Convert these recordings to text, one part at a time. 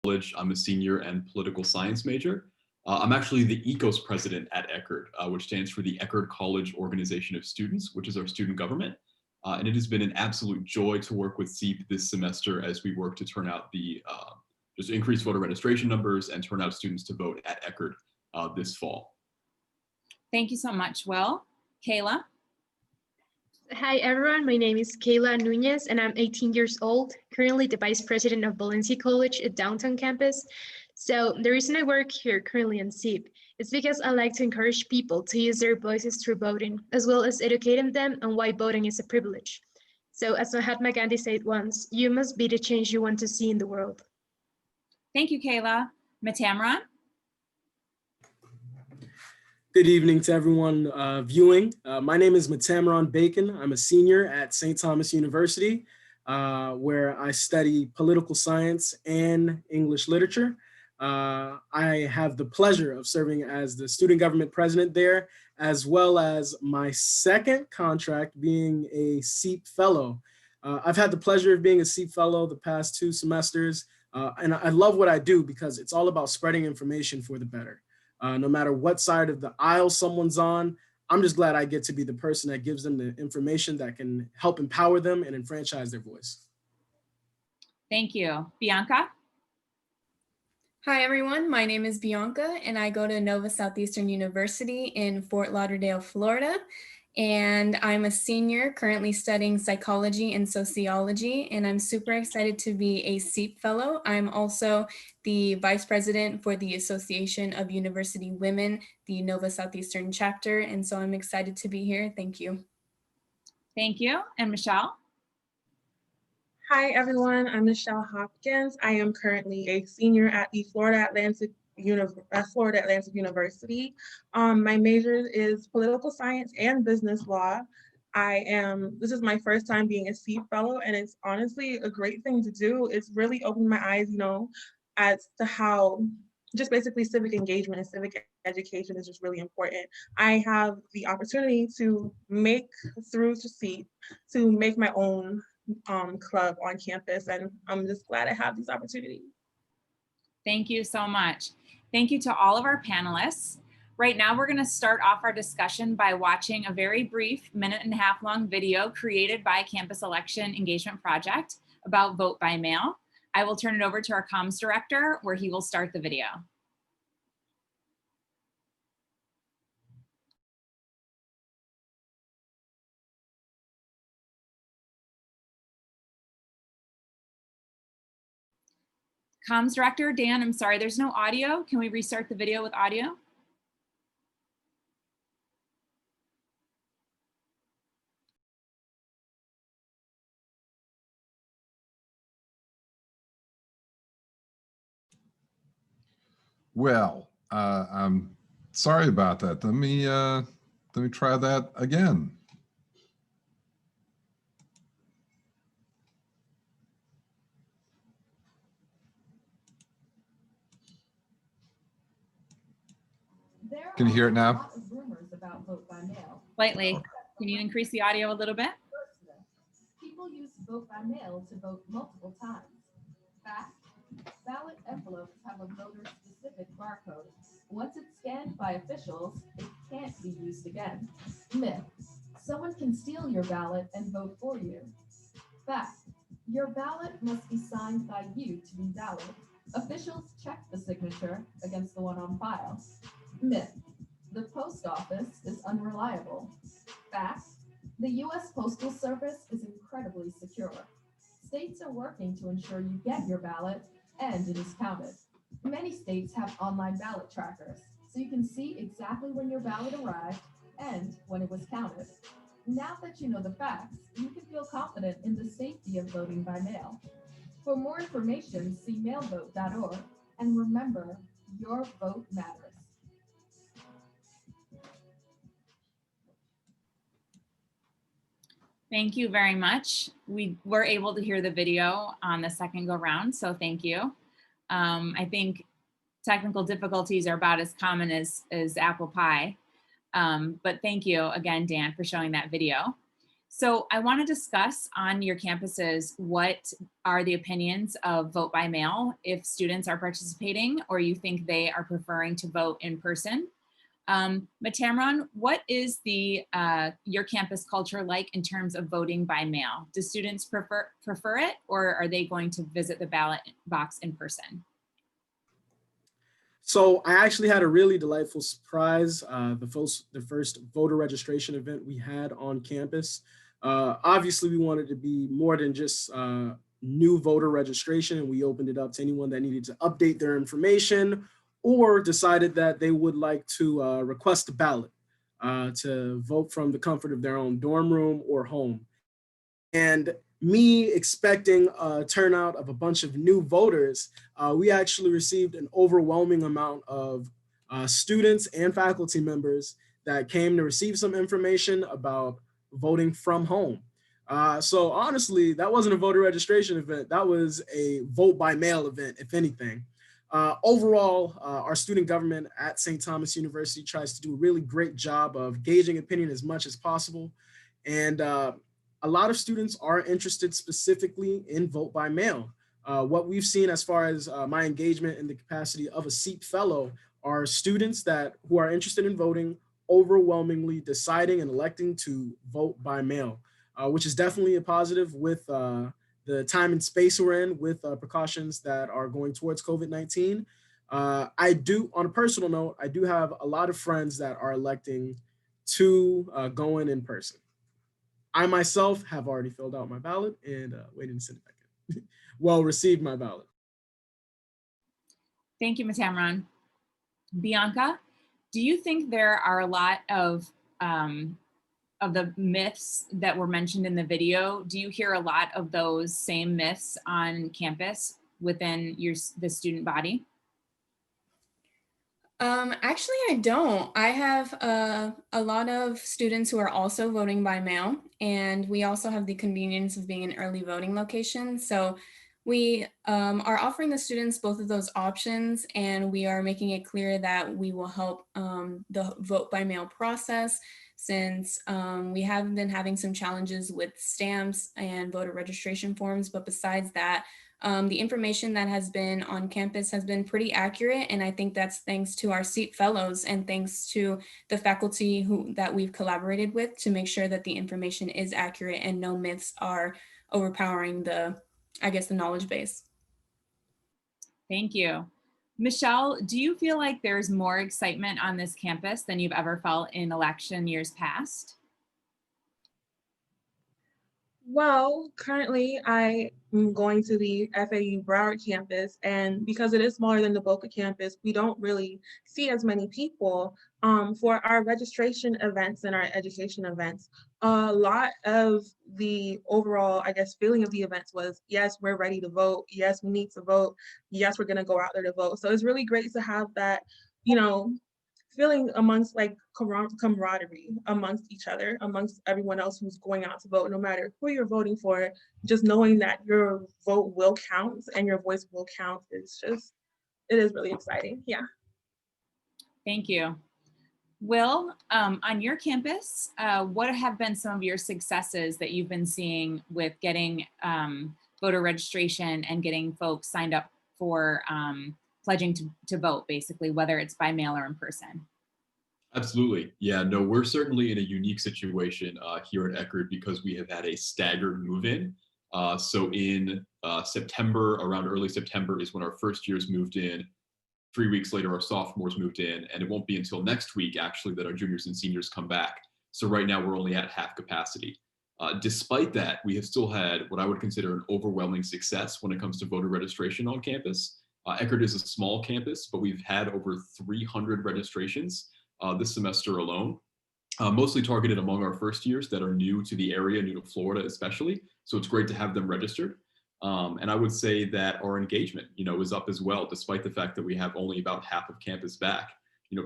College. I'm a senior and political science major. I'm actually the ECOS president at Eckerd, which stands for the Eckerd College Organization of Students, which is our student government. And it has been an absolute joy to work with SEEP this semester as we work to turn out the just increase voter registration numbers and turn out students to vote at Eckerd this fall. Thank you so much, Will. Kayla? Hi, everyone. My name is Kayla Nunez, and I'm 18 years old, currently the vice president of Valencia College at downtown campus. So the reason I work here currently in SEEP is because I like to encourage people to use their voices through voting, as well as educating them on why voting is a privilege. So as Mahatma Gandhi said once, you must be the change you want to see in the world. Thank you, Kayla. Matamron? Good evening to everyone viewing. My name is Matamron Bacon. I'm a senior at St. Thomas University, where I study political science and English literature. I have the pleasure of serving as the student government president there, as well as my second contract being a SEEP fellow. I've had the pleasure of being a SEEP fellow the past 2 semesters, and I love what I do because it's all about spreading information for the better. No matter what side of the aisle someone's on, I'm just glad I get to be the person that gives them the information that can help empower them and enfranchise their voice. Thank you. Bianca? Hi, everyone. My name is Bianca, and I go to Nova Southeastern University in Fort Lauderdale, Florida. And I'm a senior currently studying psychology and sociology, and I'm super excited to be a SEEP fellow. I'm also the vice president for the Association of University Women, the Nova Southeastern chapter, and so I'm excited to be here. Thank you. Thank you. And Michelle? Hi, everyone. I'm Michelle Hopkins. I am currently a senior at the Florida Atlantic University. My major is political science and business law. This is my first time being a SEEP fellow, and it's honestly a great thing to do. It's really opened my eyes, as to how just basically civic engagement and civic education is just really important. I have the opportunity to make through to SEEP, to make my own club on campus, and I'm just glad I have these opportunities. Thank you so much. Thank you to all of our panelists. Right now, we're going to start off our discussion by watching a very brief 1.5-minute long video created by Campus Election Engagement Project about vote by mail. I will turn it over to our comms director, where he will start the video. Comms director, Dan, I'm sorry, there's no audio. Can we restart the video with audio? Well, I'm sorry about that. Let me try that again. Can you hear it now? Slightly. Can you increase the audio a little bit? People use vote by mail to vote multiple times. Fact, ballot envelopes have a voter-specific barcode. Once it's scanned by officials, it can't be used again. Myth, someone can steal your ballot and vote for you. Fact, your ballot must be signed by you to be valid. Officials check the signature against the one on file. Myth, the post office is unreliable. Fact, the U.S. Postal Service is incredibly secure. States are working to ensure you get your ballot and it is counted. Many states have online ballot trackers, so you can see exactly when your ballot arrived and when it was counted. Now that you know the facts, you can feel confident in the safety of voting by mail. For more information, see mailvote.org, and remember, your vote matters. Thank you very much. We were able to hear the video on the second go round, so thank you. I think technical difficulties are about as common as apple pie. But thank you again, Dan, for showing that video. So I want to discuss on your campuses what are the opinions of vote by mail if students are participating or you think they are preferring to vote in person. Matamron, what is the your campus culture like in terms of voting by mail? Do students prefer it, or are they going to visit the ballot box in person? So I actually had a really delightful surprise. The first voter registration event we had on campus. Obviously, we wanted to be more than just new voter registration, and we opened it up to anyone that needed to update their information or decided that they would like to request a ballot to vote from the comfort of their own dorm room or home. And me expecting a turnout of a bunch of new voters, we actually received an overwhelming amount of students and faculty members that came to receive some information about voting from home. So honestly, that wasn't a voter registration event. That was a vote by mail event, if anything. Overall, our student government at St. Thomas University tries to do a really great job of gauging opinion as much as possible. And a lot of students are interested specifically in vote by mail. What we've seen as far as my engagement in the capacity of a SEEP fellow are students who are interested in voting overwhelmingly deciding and electing to vote by mail, which is definitely a positive with the time and space we're in with precautions that are going towards COVID-19. On a personal note, I do have a lot of friends that are electing to go in person. I myself have already filled out my ballot and waiting to send it back in. Well, received my ballot. Thank you, Matamron. Bianca, do you think there are a lot of the myths that were mentioned in the video? Do you hear a lot of those same myths on campus within the student body? Actually, I don't. I have a lot of students who are also voting by mail, and we also have the convenience of being an early voting location. So we are offering the students both of those options, and we are making it clear that we will help the vote by mail process since we have been having some challenges with stamps and voter registration forms. But besides that, the information that has been on campus has been pretty accurate, and I think that's thanks to our SEEP fellows and thanks to the faculty that we've collaborated with to make sure that the information is accurate and no myths are overpowering the knowledge base. Thank you. Michelle, do you feel like there's more excitement on this campus than you've ever felt in election years past? Well, currently I am going to the FAU Broward campus, and because it is smaller than the Boca campus, we don't really see as many people. For our registration events and our education events, a lot of the overall, feeling of the events was, yes, we're ready to vote. Yes, we need to vote. Yes, we're going to go out there to vote. So it's really great to have that, feeling amongst camaraderie amongst each other, amongst everyone else who's going out to vote, no matter who you're voting for, just knowing that your vote will count and your voice will count it is really exciting. Yeah. Thank you. Will, on your campus, what have been some of your successes that you've been seeing with getting voter registration and getting folks signed up for pledging to vote, basically, whether it's by mail or in person? Absolutely. Yeah, no, we're certainly in a unique situation here at Eckerd because we have had a staggered move-in. So in September, around early September is when our first years moved in. 3 weeks later, our sophomores moved in, and it won't be until next week, actually, that our juniors and seniors come back. So right now, we're only at half capacity. Despite that, we have still had what I would consider an overwhelming success when it comes to voter registration on campus. Eckerd is a small campus, but we've had over 300 registrations this semester alone, mostly targeted among our first years that are new to the area, new to Florida especially. So it's great to have them registered. And I would say that our engagement, is up as well, despite the fact that we have only about half of campus back.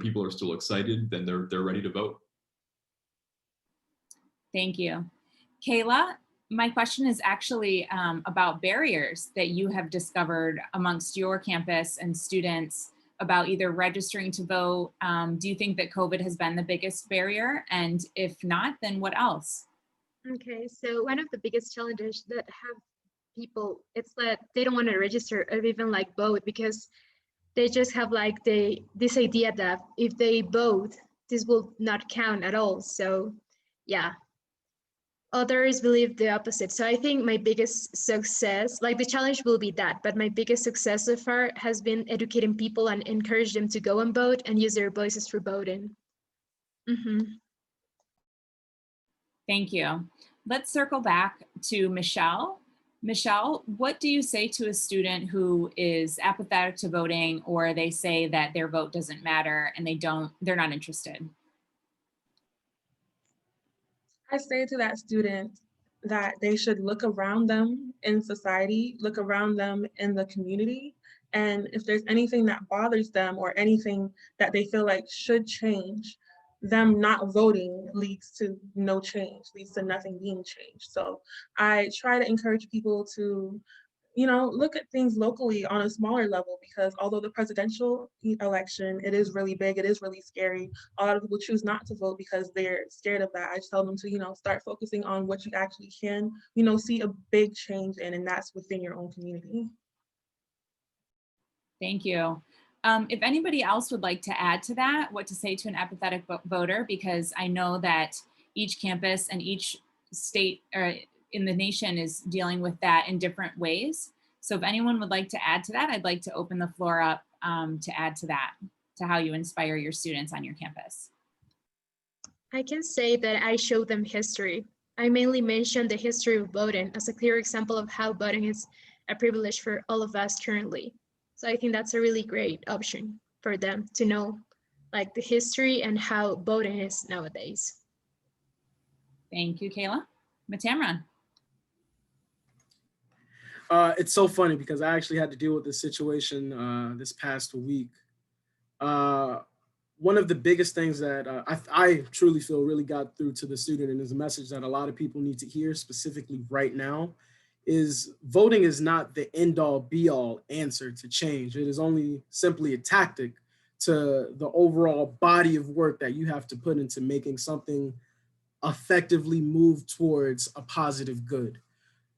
People are still excited, then they're ready to vote. Thank you. Kayla, my question is actually about barriers that you have discovered amongst your campus and students about either registering to vote. Do you think that COVID has been the biggest barrier? And if not, then what else? Okay, so one of the biggest challenges that have people, it's that they don't want to register or even like vote because they just have like this idea that if they vote, this will not count at all. So yeah, others believe the opposite. So I think my biggest success, like the challenge will be that, but my biggest success so far has been educating people and encourage them to go and vote and use their voices for voting. Thank you. Let's circle back to Michelle. Michelle, what do you say to a student who is apathetic to voting, or they say that their vote doesn't matter and they're not interested? I say to that student that they should look around them in society, look around them in the community, and if there's anything that bothers them or anything that they feel like should change, them not voting leads to no change, leads to nothing being changed. So I try to encourage people to look at things locally on a smaller level, because although the presidential election, it is really big, it is really scary. A lot of people choose not to vote because they're scared of that. I just tell them to, start focusing on what you actually can, see a big change in, and that's within your own community. Thank you. If anybody else would like to add to that, what to say to an apathetic voter, because I know that each campus and each state in the nation is dealing with that in different ways. So if anyone would like to add to that, I'd like to open the floor up to add to that, to how you inspire your students on your campus. I can say that I show them history. I mainly mention the history of voting as a clear example of how voting is a privilege for all of us currently. So I think that's a really great option for them to know like the history and how voting is nowadays. Thank you, Kayla. Matamron. It's so funny because I actually had to deal with this situation this past week. One of the biggest things that I truly feel really got through to the student, and is a message that a lot of people need to hear specifically right now, is voting is not the end all be all answer to change. It is only simply a tactic to the overall body of work that you have to put into making something effectively move towards a positive good.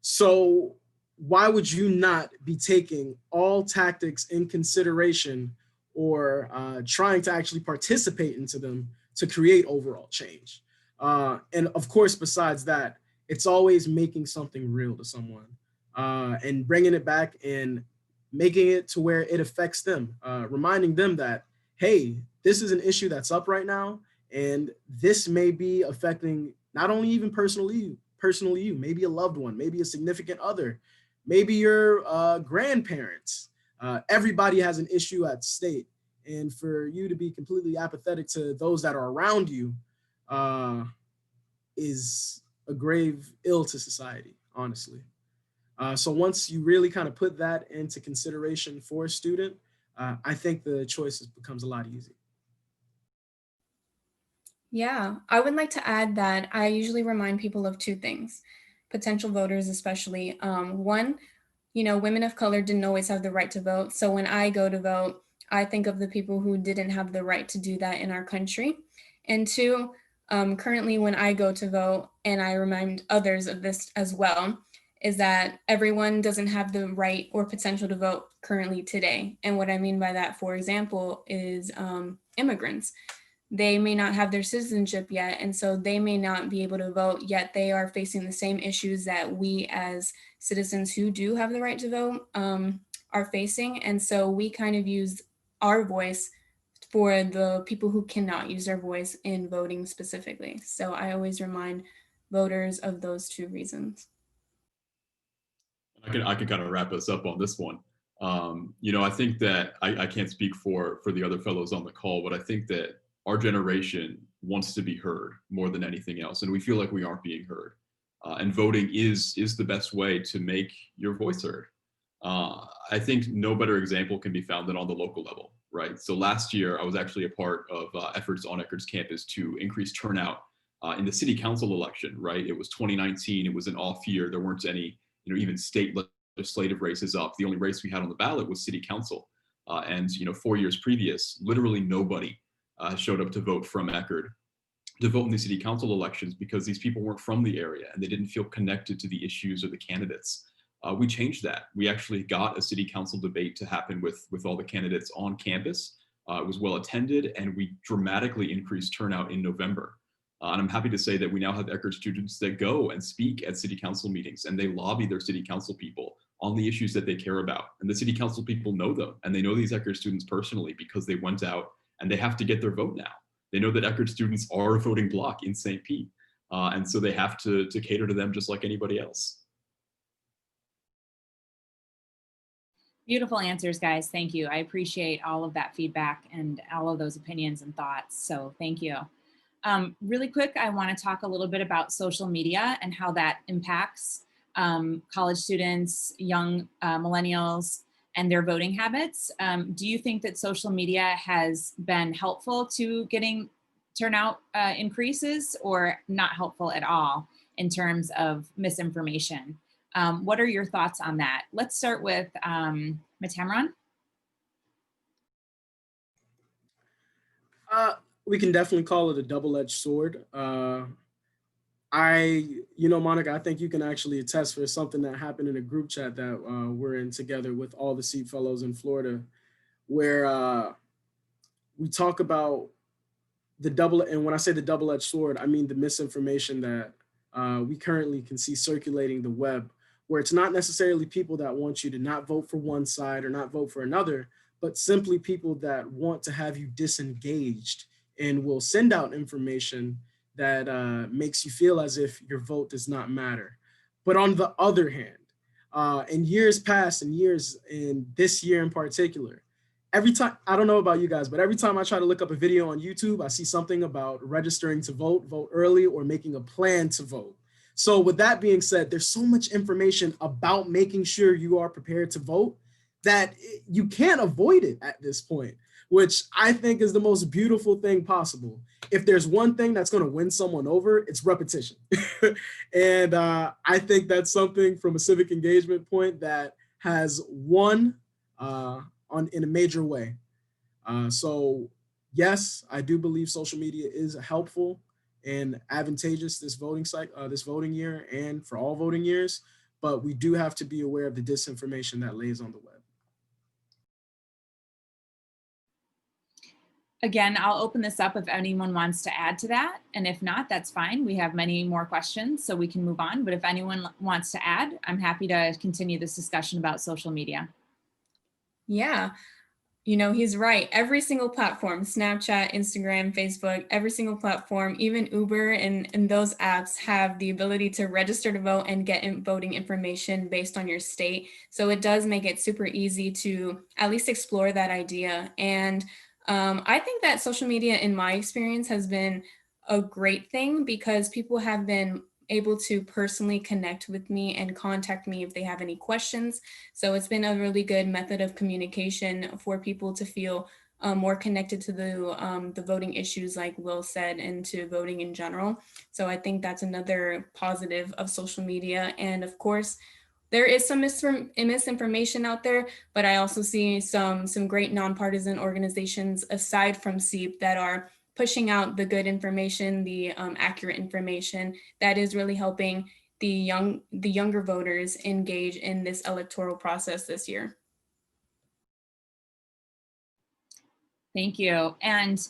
So why would you not be taking all tactics in consideration, or trying to actually participate into them to create overall change? And of course, besides that, it's always making something real to someone and bringing it back and making it to where it affects them, reminding them that, hey, this is an issue that's up right now, and this may be affecting not only even personally you, maybe a loved one, maybe a significant other, maybe your grandparents. Everybody has an issue at stake. And for you to be completely apathetic to those that are around you is a grave ill to society, honestly. So once you really kind of put that into consideration for a student, I think the choice becomes a lot easier. Yeah, I would like to add that I usually remind people of two things, potential voters especially. One, women of color didn't always have the right to vote. So when I go to vote, I think of the people who didn't have the right to do that in our country. And two, currently when I go to vote, and I remind others of this as well, is that everyone doesn't have the right or potential to vote currently today. And what I mean by that, for example, is immigrants. They may not have their citizenship yet, and so they may not be able to vote, yet they are facing the same issues that we as citizens who do have the right to vote are facing. And so we kind of use our voice for the people who cannot use their voice in voting specifically. So I always remind voters of those two reasons. I can kind of wrap us up on this one. I think that I can't speak for the other fellows on the call, but I think that our generation wants to be heard more than anything else, and we feel like we aren't being heard. And voting is the best way to make your voice heard. I think no better example can be found than on the local level, right? So last year, I was actually a part of efforts on Eckerd's campus to increase turnout in the city council election, right? It was 2019, it was an off year. There weren't any, even state legislative races up. The only race we had on the ballot was city council. And 4 years previous, literally nobody showed up to vote from Eckerd. to vote in the city council elections because these people weren't from the area and they didn't feel connected to the issues or the candidates. We changed that. We actually got a city council debate to happen with all the candidates on campus. It was well attended, and we dramatically increased turnout in November. And I'm happy to say that we now have Eckerd students that go and speak at city council meetings, and they lobby their city council people on the issues that they care about. And the city council people know them, and they know these Eckerd students personally because they went out and they have to get their vote now. They know that Eckerd students are a voting bloc in St. Pete. And so they have to cater to them just like anybody else. Beautiful answers, guys. Thank you. I appreciate all of that feedback and all of those opinions and thoughts. So thank you. Really quick, I want to talk a little bit about social media and how that impacts college students, young millennials, and their voting habits. Do you think that social media has been helpful to getting turnout increases, or not helpful at all in terms of misinformation? What are your thoughts on that? Let's start with Matamron. We can definitely call it a double-edged sword. Monica, I think you can actually attest for something that happened in a group chat that we're in together with all the SEEP fellows in Florida, where we talk about and when I say the double-edged sword, I mean the misinformation that we currently can see circulating the web, where it's not necessarily people that want you to not vote for one side or not vote for another, but simply people that want to have you disengaged and will send out information that makes you feel as if your vote does not matter. But on the other hand, in years past and years in this year in particular, every time, I don't know about you guys, but every time I try to look up a video on YouTube, I see something about registering to vote, vote early, or making a plan to vote. So with that being said, there's so much information about making sure you are prepared to vote that you can't avoid it at this point, which I think is the most beautiful thing possible. If there's one thing that's going to win someone over, it's repetition. And I think that's something from a civic engagement point that has won in a major way. So yes, I do believe social media is helpful and advantageous this voting cycle, this voting year, and for all voting years, but we do have to be aware of the disinformation that lays on the web. Again, I'll open this up if anyone wants to add to that. And if not, that's fine. We have many more questions, so we can move on. But if anyone wants to add, I'm happy to continue this discussion about social media. Yeah, you know, he's right. Every single platform, Snapchat, Instagram, Facebook, every single platform, even Uber and those apps have the ability to register to vote and get voting information based on your state. So it does make it super easy to at least explore that idea. And I think that social media, in my experience, has been a great thing because people have been able to personally connect with me and contact me if they have any questions. So it's been a really good method of communication for people to feel more connected to the voting issues, like Will said, and to voting in general. So I think that's another positive of social media. And of course, there is some misinformation out there, but I also see some great nonpartisan organizations aside from SEEP that are pushing out the good information, the accurate information that is really helping the younger voters engage in this electoral process this year. Thank you. And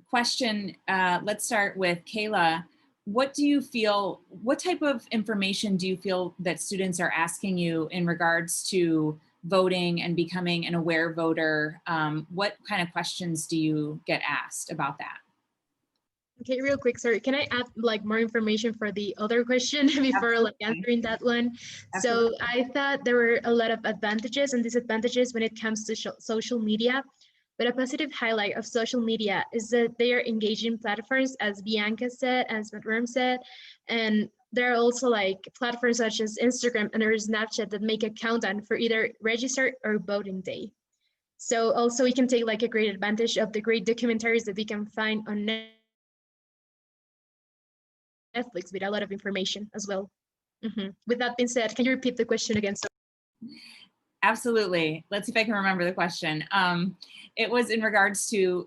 question, let's start with Kayla. What type of information do you feel that students are asking you in regards to voting and becoming an aware voter? What kind of questions do you get asked about that? Okay, real quick, sorry, can I add like more information for the other question before like answering that one? Absolutely. So I thought there were a lot of advantages and disadvantages when it comes to social media. But a positive highlight of social media is that they are engaging platforms, as Bianca said, as Matam said, and there are also like platforms such as Instagram and or Snapchat that make a countdown for either register or voting day. So also we can take like a great advantage of the great documentaries that we can find on Netflix with a lot of information as well. With that being said, can you repeat the question again? Absolutely. Let's see if I can remember the question. It was in regards to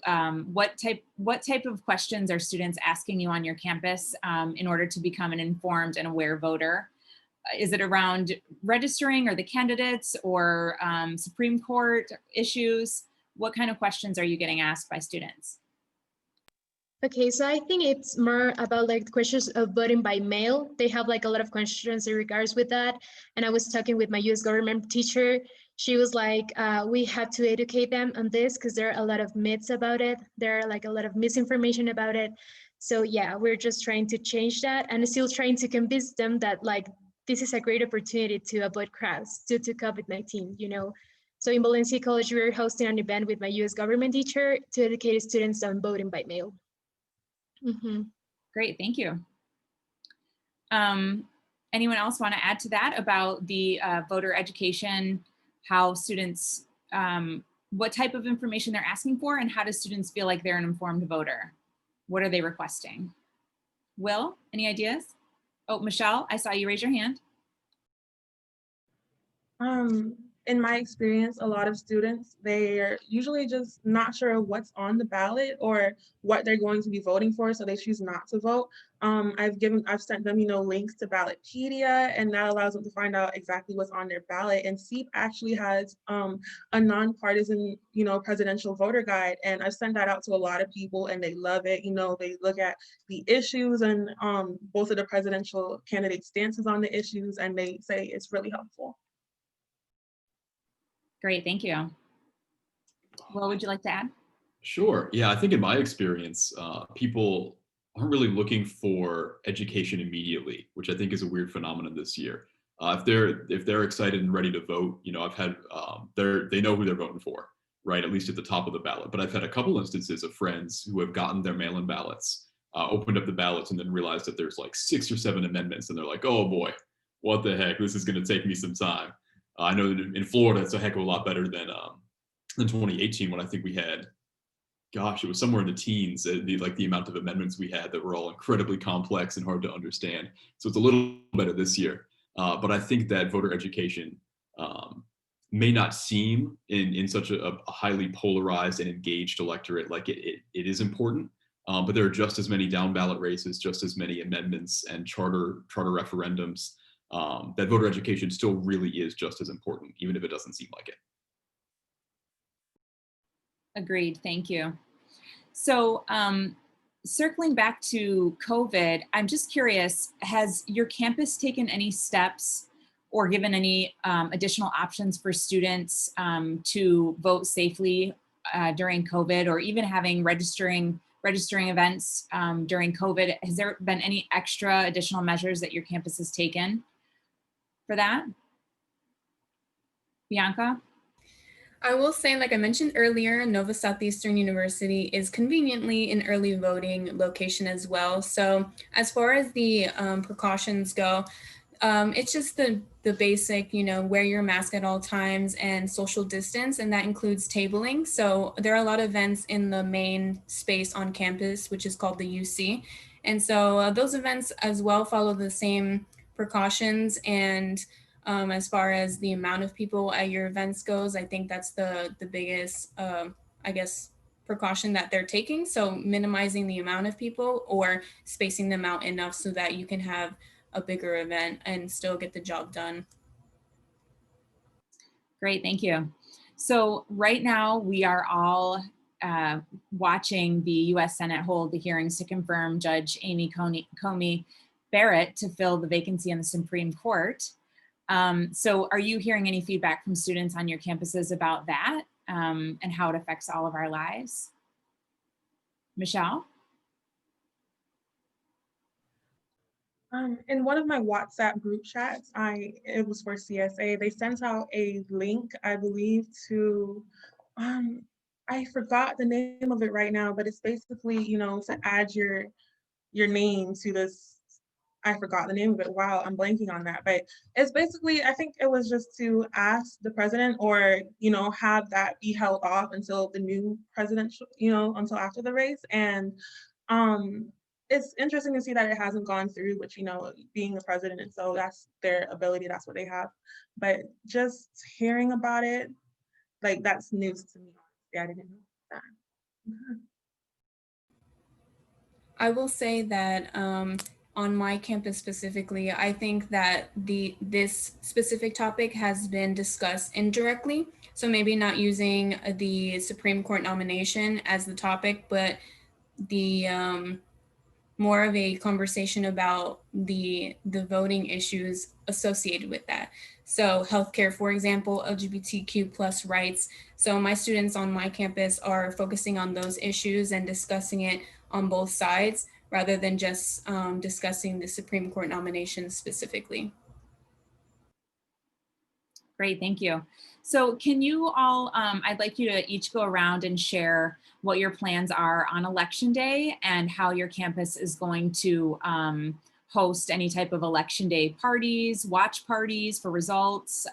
what type of questions are students asking you on your campus in order to become an informed and aware voter? Is it around registering or the candidates or Supreme Court issues? What kind of questions are you getting asked by students? Okay, so I think it's more about like the questions of voting by mail. They have like a lot of questions in regards with that. And I was talking with my US government teacher. She was like, we have to educate them on this because there are a lot of myths about it. There are like a lot of misinformation about it. So yeah, we're just trying to change that and still trying to convince them that like this is a great opportunity to avoid crowds due to COVID-19, you know. So in Valencia College, we're hosting an event with my US government teacher to educate students on voting by mail. Mm-hmm. Great, thank you. Anyone else want to add to that about the voter education, how students, what type of information they're asking for, and how do students feel like they're an informed voter? What are they requesting? Will, any ideas? Oh, Michelle, I saw you raise your hand. In my experience, a lot of students, they're usually just not sure what's on the ballot or what they're going to be voting for, so they choose not to vote. I've sent them, links to Ballotpedia, and that allows them to find out exactly what's on their ballot. And SEEP actually has a nonpartisan, presidential voter guide, and I've sent that out to a lot of people, and they love it. They look at the issues and both of the presidential candidates' stances on the issues, and they say it's really helpful. Great, thank you. Will, would you like to add? Sure. Yeah, I think in my experience, people aren't really looking for education immediately, which I think is a weird phenomenon this year. If they're excited and ready to vote, I've had they know who they're voting for, right? At least at the top of the ballot. But I've had a couple instances of friends who have gotten their mail-in ballots, opened up the ballots, and then realized that there's like 6 or 7 amendments, and they're like, "Oh boy, what the heck? This is going to take me some time." I know that in Florida, it's a heck of a lot better than 2018, when I think we had, gosh, it was somewhere in the teens, the amount of amendments we had that were all incredibly complex and hard to understand. So it's a little better this year. But I think that voter education may not seem in such a highly polarized and engaged electorate like it is important. But there are just as many down ballot races, just as many amendments and charter referendums. That voter education still really is just as important, even if it doesn't seem like it. Agreed, thank you. So circling back to COVID, I'm just curious, has your campus taken any steps or given any additional options for students to vote safely during COVID, or even having registering events during COVID? Has there been any extra additional measures that your campus has taken for that? Bianca? I will say, like I mentioned earlier, Nova Southeastern University is conveniently an early voting location as well. So as far as the precautions go, it's just the basic, wear your mask at all times and social distance, and that includes tabling. So there are a lot of events in the main space on campus, which is called the UC. And so those events as well follow the same precautions. And as far as the amount of people at your events goes, I think that's the biggest, precaution that they're taking. So minimizing the amount of people or spacing them out enough so that you can have a bigger event and still get the job done. Great, thank you. So right now we are all watching the U.S. Senate hold the hearings to confirm Judge Amy Coney Barrett to fill the vacancy on the Supreme Court. So are you hearing any feedback from students on your campuses about that and how it affects all of our lives? Michelle? In one of my WhatsApp group chats, it was for CSA, they sent out a link, I believe, to, I forgot the name of it right now, but it's basically, to add your name to this. I forgot the name of it. Wow, I'm blanking on that. But it's basically, I think it was just to ask the president or, have that be held off until the new presidential, until after the race. And it's interesting to see that it hasn't gone through, which, being the president, and so that's their ability, that's what they have. But just hearing about it, like, that's news to me. Yeah, I didn't know that. I will say that on my campus specifically, I think that this specific topic has been discussed indirectly. So maybe not using the Supreme Court nomination as the topic, but the more of a conversation about the voting issues associated with that. So healthcare, for example, LGBTQ plus rights. So my students on my campus are focusing on those issues and discussing it on both sides rather than just discussing the Supreme Court nomination specifically. Great, thank you. So can you all, I'd like you to each go around and share what your plans are on election day and how your campus is going to host any type of election day parties, watch parties for results,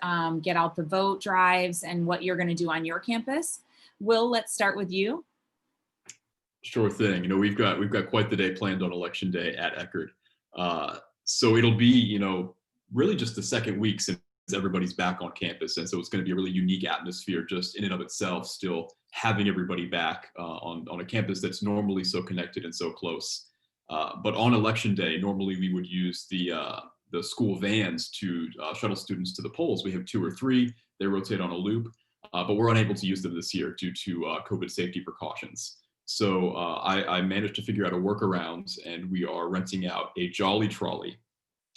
get out the vote drives, and what you're gonna do on your campus. Will, let's start with you. Sure thing. We've got quite the day planned on election day at Eckerd. So it'll be, really just the second week since everybody's back on campus. And so it's going to be a really unique atmosphere just in and of itself, still having everybody back on a campus that's normally so connected and so close. But on election day, normally we would use the school vans to shuttle students to the polls. We have 2 or 3, they rotate on a loop, but we're unable to use them this year due to COVID safety precautions. So I managed to figure out a workaround, and we are renting out a Jolly Trolley,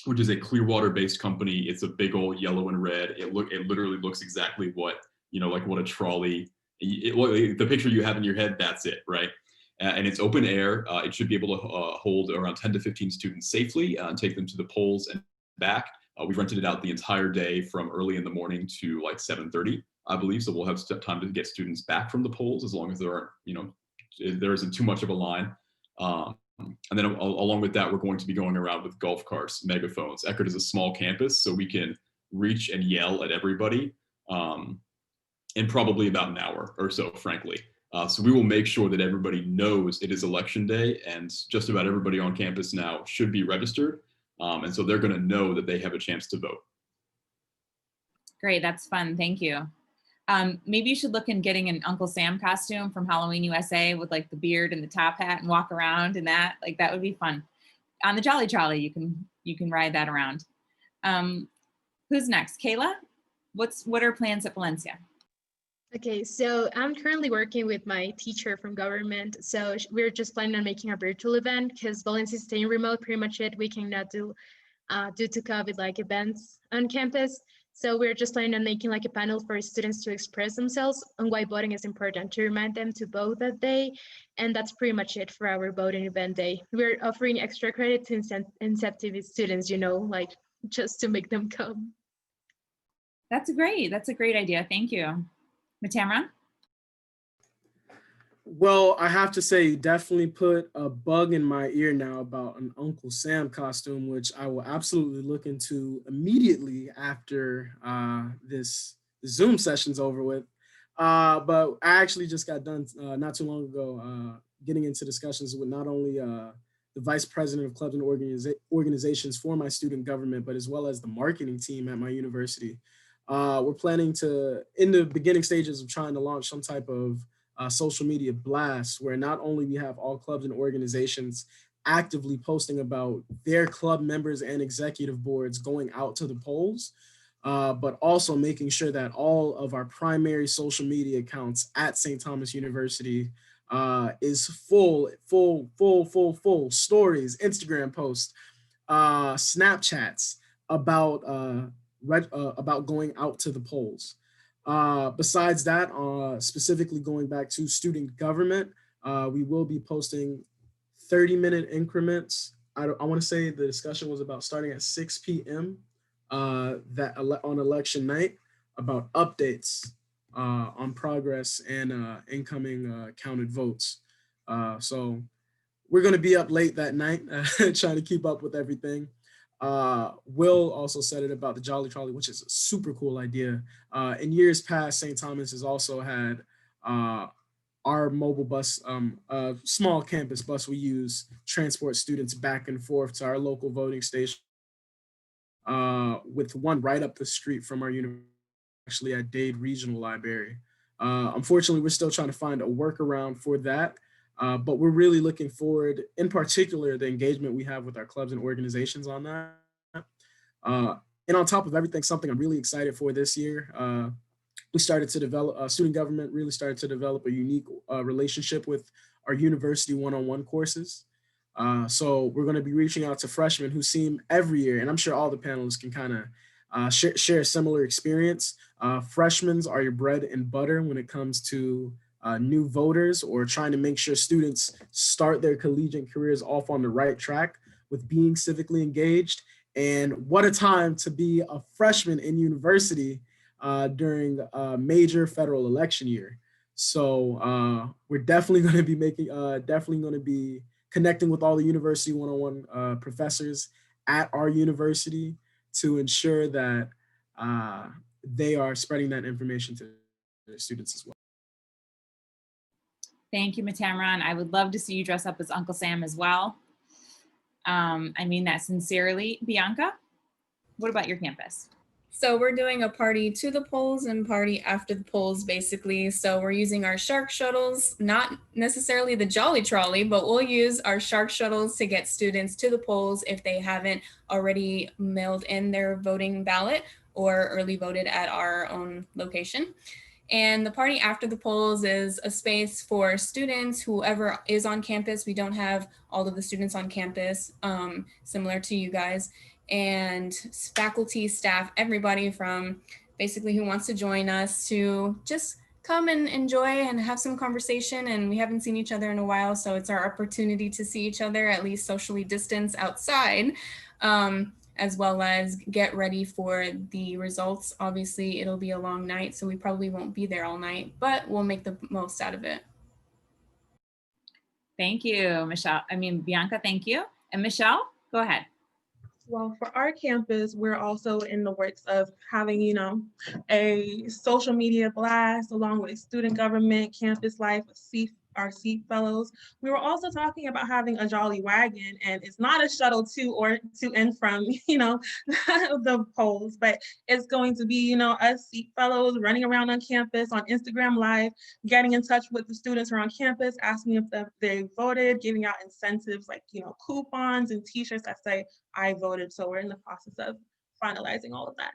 which is a Clearwater-based company. It's a big old yellow and red. It literally looks exactly what, like what a trolley, the picture you have in your head, that's it, right? And it's open air. It should be able to hold around 10 to 15 students safely and take them to the polls and back. We've rented it out the entire day from early in the morning to like 7:30, I believe. So we'll have time to get students back from the polls as long as there aren't, there isn't too much of a line. And then along with that, we're going to be going around with golf carts, megaphones. Eckerd is a small campus, so we can reach and yell at everybody in probably about an hour or so, frankly. So we will make sure that everybody knows it is election day, and just about everybody on campus now should be registered. And so they're going to know that they have a chance to vote. Great, that's fun, thank you. Maybe you should look in getting an Uncle Sam costume from Halloween USA with like the beard and the top hat and walk around in that. Like that would be fun. On the Jolly Trolley, you can ride that around. Who's next? Kayla? What are plans at Valencia? Okay, so I'm currently working with my teacher from government. So we're just planning on making a virtual event because Valencia is staying remote, pretty much it. We cannot do due to COVID like events on campus. So we're just planning on making like a panel for students to express themselves on why voting is important, to remind them to vote that day. And that's pretty much it for our voting event day. We're offering extra credit to incentive students, like just to make them come. That's a great idea. Thank you. Matamra? Well, I have to say, definitely put a bug in my ear now about an Uncle Sam costume, which I will absolutely look into immediately after this Zoom session's over with. But I actually just got done not too long ago getting into discussions with not only the vice president of clubs and organizations for my student government, but as well as the marketing team at my university. We're planning to, in the beginning stages of trying to launch some type of social media blast where not only we have all clubs and organizations actively posting about their club members and executive boards going out to the polls, but also making sure that all of our primary social media accounts at St. Thomas University is full stories, Instagram posts, Snapchats about going out to the polls. Besides that, specifically going back to student government, we will be posting 30-minute increments. I want to say the discussion was about starting at 6 p.m. On election night about updates on progress and incoming counted votes. So we're going to be up late that night trying to keep up with everything. Will also said it about the Jolly Trolley, which is a super cool idea. In years past, St. Thomas has also had our mobile bus, small campus bus we use, transport students back and forth to our local voting station, with one right up the street from our university, actually at Dade Regional Library. Unfortunately, we're still trying to find a workaround for that, but we're really looking forward, in particular, the engagement we have with our clubs and organizations on that. Uh, and on top of everything, something I'm really excited for this year, we started to develop, student government really started to develop a unique relationship with our university one-on-one courses. So we're going to be reaching out to freshmen who seem every year, and I'm sure all the panelists can kind of share a similar experience. Freshmen are your bread and butter when it comes to new voters, or trying to make sure students start their collegiate careers off on the right track with being civically engaged. And what a time to be a freshman in university during a major federal election year. So we're definitely going to be connecting with all the university one-on-one professors at our university to ensure that they are spreading that information to their students as well. Thank you, Matamron. I would love to see you dress up as Uncle Sam as well. I mean that sincerely. Bianca, what about your campus? So we're doing a party to the polls and party after the polls, basically. So we're using our shark shuttles, not necessarily the Jolly Trolley, but we'll use our shark shuttles to get students to the polls if they haven't already mailed in their voting ballot or early voted at our own location. And the party after the polls is a space for students, whoever is on campus. We don't have all of the students on campus, similar to you guys, and faculty, staff, everybody from basically who wants to join us to just come and enjoy and have some conversation. And we haven't seen each other in a while, so it's our opportunity to see each other, at least socially distanced outside, as well as get ready for the results. Obviously, it'll be a long night, so we probably won't be there all night, but we'll make the most out of it. Thank you, Michelle. Bianca, thank you. And Michelle, go ahead. Well, for our campus, we're also in the works of having, a social media blast along with student government, campus life, our seat fellows. We were also talking about having a jolly wagon, and it's not a shuttle to and from, the polls, but it's going to be, us seat fellows running around on campus on Instagram Live, getting in touch with the students who are on campus, asking if they voted, giving out incentives like, coupons and t-shirts that say, I voted. So we're in the process of finalizing all of that.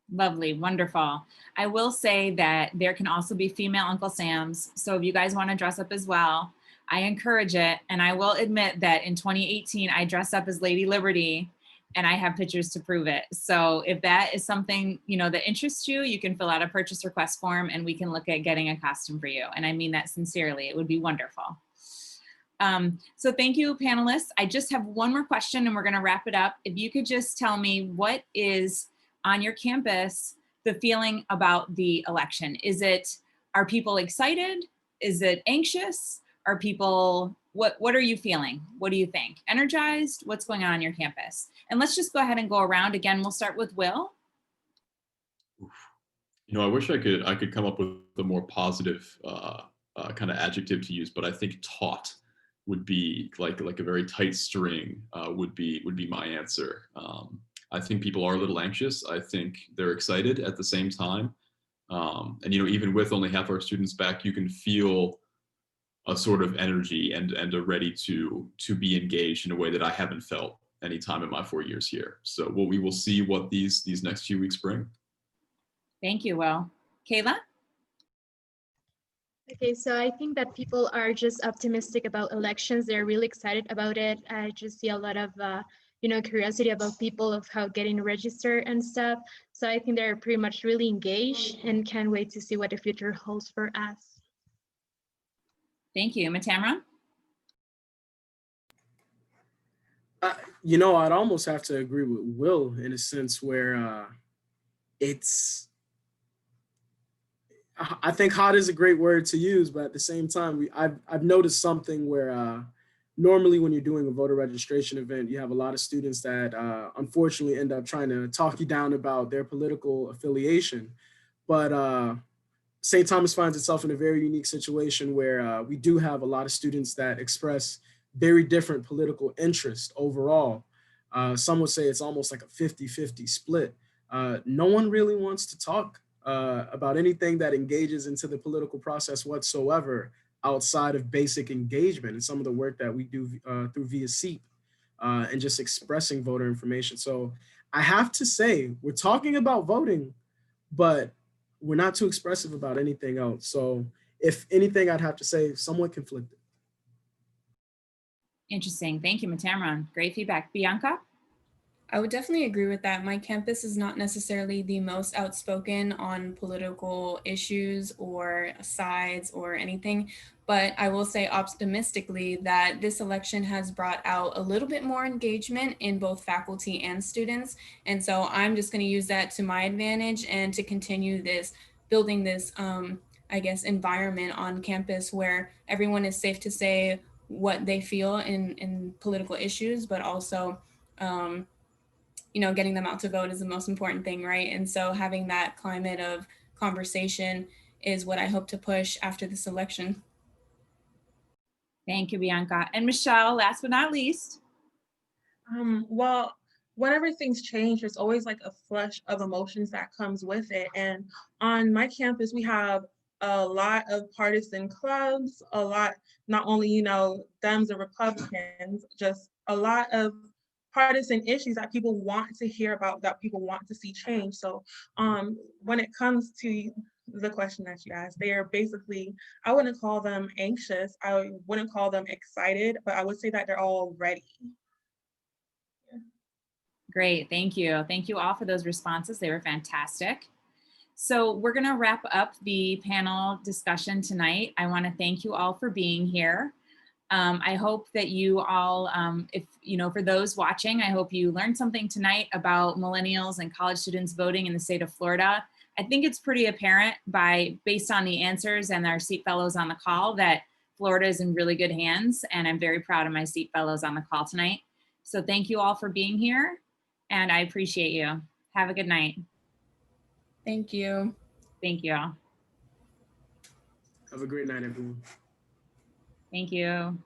Lovely, wonderful. I will say that there can also be female Uncle Sams. So if you guys want to dress up as well, I encourage it. And I will admit that in 2018, I dressed up as Lady Liberty, and I have pictures to prove it. So if that is something, that interests you, you can fill out a purchase request form and we can look at getting a costume for you. And I mean that sincerely. It would be wonderful. So thank you, panelists. I just have one more question and we're going to wrap it up. If you could just tell me, what is on your campus the feeling about the election? Are people excited? Is it anxious? Are people, what are you feeling? What do you think? Energized? What's going on your campus? And let's just go ahead and go around again. We'll start with Will. I wish I could come up with a more positive kind of adjective to use, but I think taut would be like a very tight string would be my answer. I think people are a little anxious. I think they're excited at the same time. And even with only half our students back, you can feel a sort of energy and a ready to be engaged in a way that I haven't felt any time in my 4 years here. So we will see what these next few weeks bring. Thank you, Will. Kayla? Okay, so I think that people are just optimistic about elections. They're really excited about it. I just see a lot of curiosity about people of how getting registered and stuff. So I think they're pretty much really engaged and can't wait to see what the future holds for us. Thank you. Matamron? I'd almost have to agree with Will in a sense where I think hot is a great word to use, but at the same time, I've noticed something where normally when you're doing a voter registration event, you have a lot of students that unfortunately end up trying to talk you down about their political affiliation. But St. Thomas finds itself in a very unique situation where we do have a lot of students that express very different political interests overall. Some would say it's almost like a 50-50 split. No one really wants to talk about anything that engages into the political process whatsoever outside of basic engagement and some of the work that we do through via SEEP and just expressing voter information. So I have to say, we're talking about voting, but we're not too expressive about anything else. So if anything, I'd have to say somewhat conflicted. Interesting. Thank you, Matamron. Great feedback. Bianca? I would definitely agree with that. My campus is not necessarily the most outspoken on political issues or sides or anything, but I will say optimistically that this election has brought out a little bit more engagement in both faculty and students. And so I'm just going to use that to my advantage and to continue this, building this, I guess, environment on campus where everyone is safe to say what they feel in political issues, but also, you know, getting them out to vote is the most important thing, right? And so having that climate of conversation is what I hope to push after this election. Thank you, Bianca. And Michelle, last but not least. Well, whenever things change, there's always like a flush of emotions that comes with it. And on my campus, we have a lot of partisan clubs, a lot, not only, you know, Dems and Republicans, just a lot of partisan issues that people want to hear about, that people want to see change. So when it comes to the question that you asked, they are basically, I wouldn't call them anxious, I wouldn't call them excited, but I would say that they're all ready. Great, thank you. Thank you all for those responses. They were fantastic. So we're gonna wrap up the panel discussion tonight. I wanna thank you all for being here. I hope that you all, if you know, for those watching, I hope you learned something tonight about millennials and college students voting in the state of Florida. I think it's pretty apparent based on the answers and our SEAT fellows on the call that Florida is in really good hands, and I'm very proud of my SEAT fellows on the call tonight. So thank you all for being here, and I appreciate you. Have a good night. Thank you. Thank you all. Have a great night, everyone. Thank you.